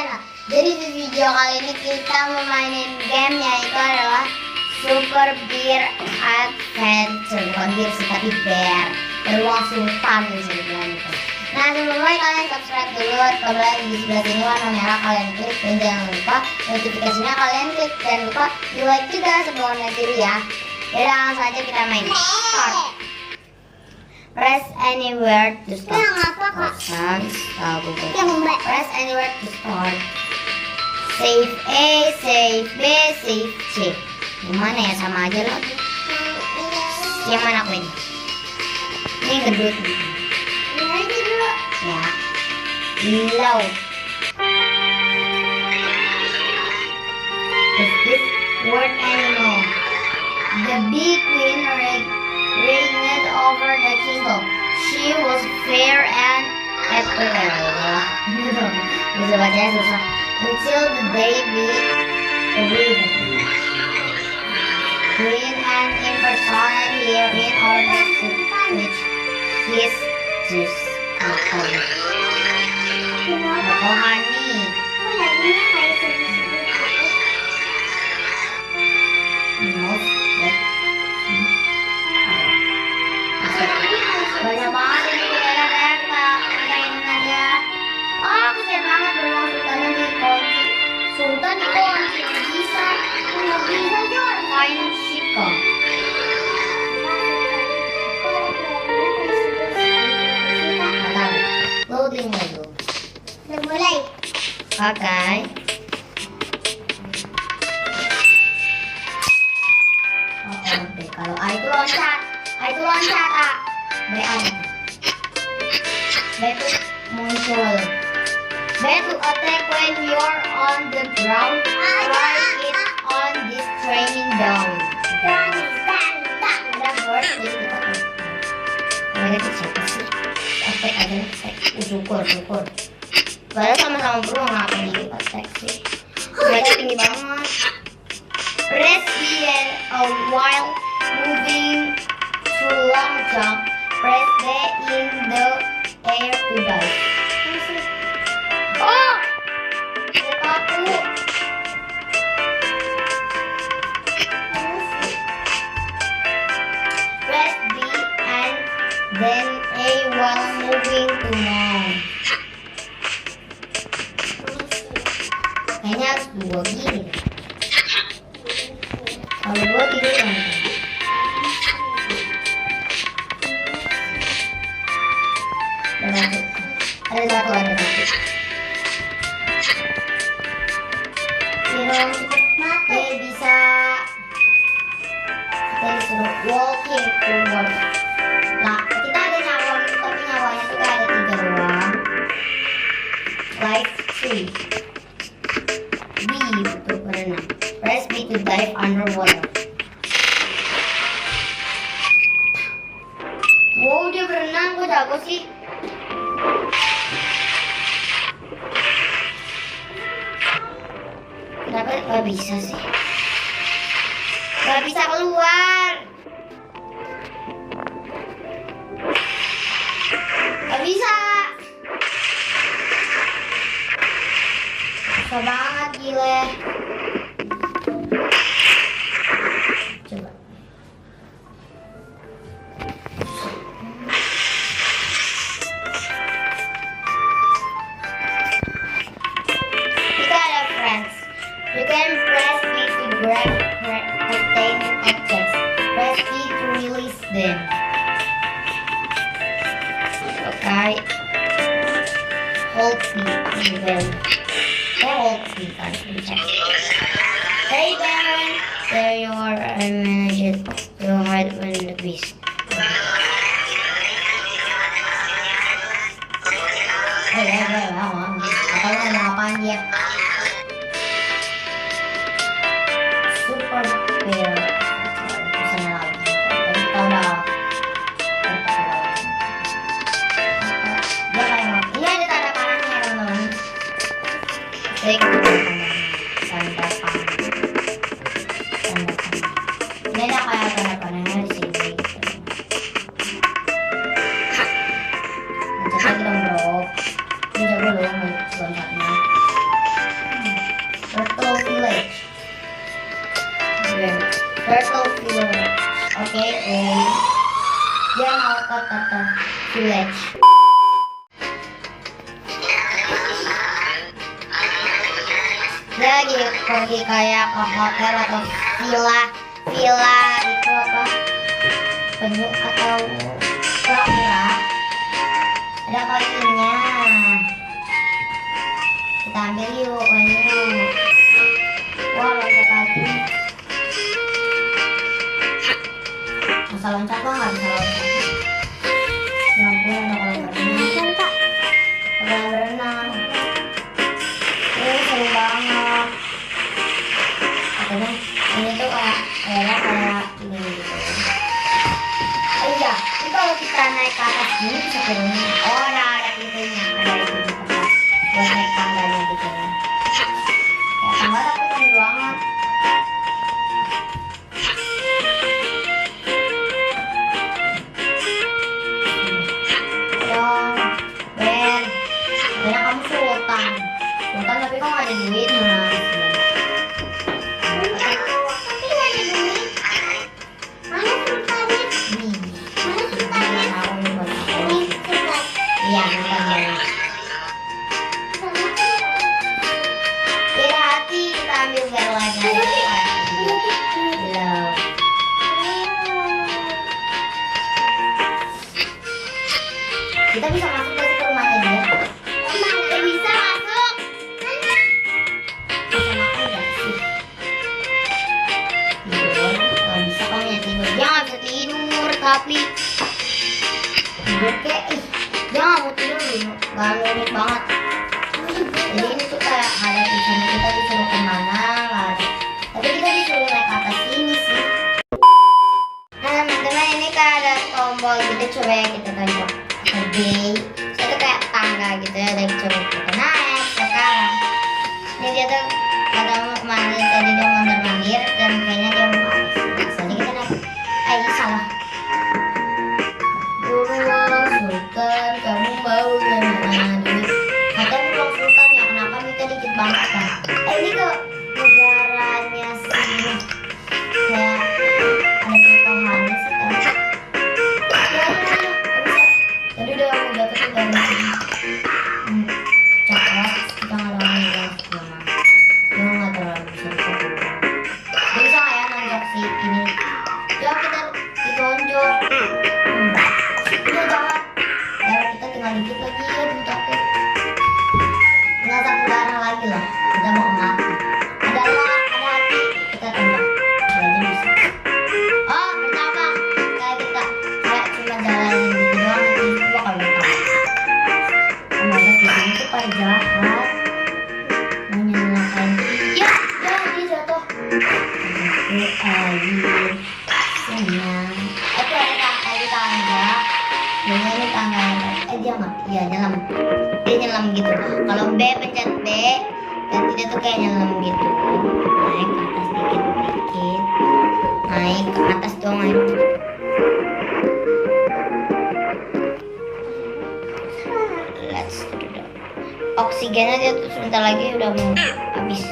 channel. Jadi di video kali ini kita memainin game yaitu adalah Super Bear Adventure. Bukan bear sih, tapi bear. Beruang sultan bisa dibilang gitu. Nah sebelumnya kalian subscribe dulu, tombol di sebelah sini warna merah kalian klik, dan jangan lupa notifikasinya kalian klik, dan lupa di like juga sebelum video ya. Jadi langsung saja kita main. Start. Press anywhere to start. Press anywhere to start. Save A, save B, save C. Gimana ya, sama aja loh. Yang mana aku ini? Ini yang kedua tuh. Ya. Low. Is this word animal? The big queen reigned over the kingdom. She was fair and bisa bacanya susah. Until the day queen and impersonate here in order to which his juice. Rohani. Banyak banget ini daerah-daerah mainannya. Kesian banget beruang sultannya dikunci. Sultan dikunci bisa. Nggak bisa juga main Shika. Loading dulu. Udah mulai. Oke. Kalau A itu loncat, A. B ada. B itu muncul. B to attack when you're on the ground. Try it on this training down. Udah board jadi kita tuh. Mereka tuh siapa sih? Attack aja, syukur. Padahal sama-sama beruang, apa yang di attack sih? Mereka tinggi banget. Press B while moving through long jump. Press B in the air to dive. Oh! Sepatu. Press B and then A while moving to long. Kayaknya harus dua gini. Kalau dua tidur kan? Ada satu. Dia bisa. Kita disuruh walking forward. Nah, kita ada nyawa, tapi nyawanya tuh kayak ada 3 doang. Life 3. B untuk berenang. Press B to dive underwater. Wow, dia berenang, kok jago sih. Kenapa gak bisa sih? Gak bisa keluar. Gak bisa. Susah banget gile. Coba. Kita ada friends. You can press B to grab contained objects. Press B to release them. Okay. Hold B even. Hold B kan. Hey Baron, there you are. I managed to hide when the beast. Atau ngomong apaan dia? Super Bear. Misalnya lagi. Tadi kita udah. Dia kayak ini ada tanda panahnya teman-teman. Klik tanda panah. Ini ada kayak tanda panahnya di sini. Loncat lagi dong bro. Ini jago loh loncatnya. Dia mau ke Turtle Village. Dia lagi pergi kayak ke hotel atau villa itu apa? Penuh atau pura-pura. Ada koinnya. Kita ambil yuk koinnya. Wah, loncat lagi. Masa loncat kok nggak bisa loncat? Ya ampun, ada kolam berenang. Kolam berenang. Seru banget. Katanya ini tuh kayak ini gitu. Oh iya, ini kalau kita naik ke atas ini bisa turun. Oh, ada pintunya, ada di sini tempat buat naik tangganya gitu ya. Ya tangga tapi tinggi banget. Dong, Ben, karena kamu sultan tapi kok nggak ada duitnya. Iya, hati-hati kita ambil belanya. Belum. Kita bisa masuk ke rumahnya dia. Mana bisa masuk? Bisa makan nggak sih? Tidur, kalau bisa kamu ya tidur. Dia nggak bisa tidur, tapi tidur kayak dia nggak mau tidur dulu, bangun banget. Jadi ini tuh kayak ada tulisannya kita disuruh kemana lah. Tapi kita disuruh naik ke atas ini sih. Nah teman-teman, ini kayak ada tombol gitu, coba ya kita tonjok ke B. Itu kayak tangga gitu ya, dari coba kita naik sekarang. Ini dia tuh kata mau kemana, tadi dia mandir dan kayaknya dia mau ke atas. Jadi kita naik, salah. Sultan, kamu mau gimana duit? Katanya belum sultan ya, kenapa duitnya dikit banget kan? Ini kok negaranya sih kayak ada pertahanan sih kan? Tadi udah mau jatuh tuh dari sini. Coklat, kita nggak terlalu jelas gimana? Dia nggak terlalu bisa ditonjok. Bisa ya nonjok sih ini? Ya kita ditonjok. Udah jangan. Kita tinggal dikit lagi ya bentuknya. Tinggal satu darah lagi lah. Kita mau mati. Ada hati. Kita tembak. Aja bisa. Oh pertama kayak kita cuma jalanin gitu doang. Itu bakal bertahan. Sama ada di sini tuh pada jahat. Mau nyalakan. Ya dia jatuh. Air. Sayang. Itu ada tangga. Ini tangga. Dia nggak, iya nyelam. Dia nyelam gitu. Kalau B pencet B, berarti dia tuh kayak nyelam gitu. Naik ke atas dikit. Naik ke atas dong ayo. Let's do that. Oksigennya dia tuh sebentar lagi udah mau habis.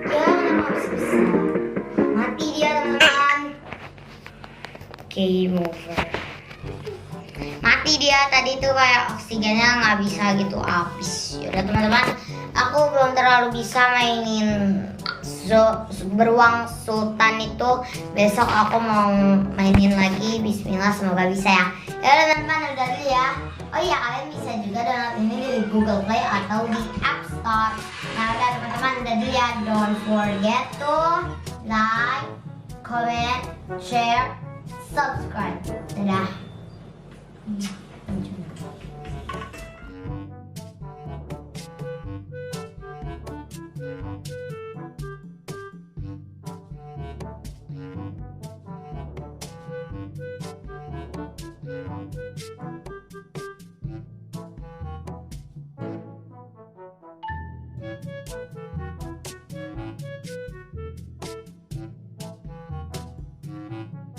Ya, habis bisa. Mati dia teman-teman. Game over. Mati dia tadi tuh kayak oksigennya nggak bisa gitu habis. Yaudah teman-teman, aku belum terlalu bisa mainin beruang sultan itu. Besok aku mau mainin lagi. Bismillah, semoga bisa ya. Ya teman-teman, udah dulu ya. Oh iya, kalian bisa juga download ini di Google Play atau di App Store. Nah udah teman-teman, udah dulu ya. Don't forget to like, comment, share, subscribe. Dadah.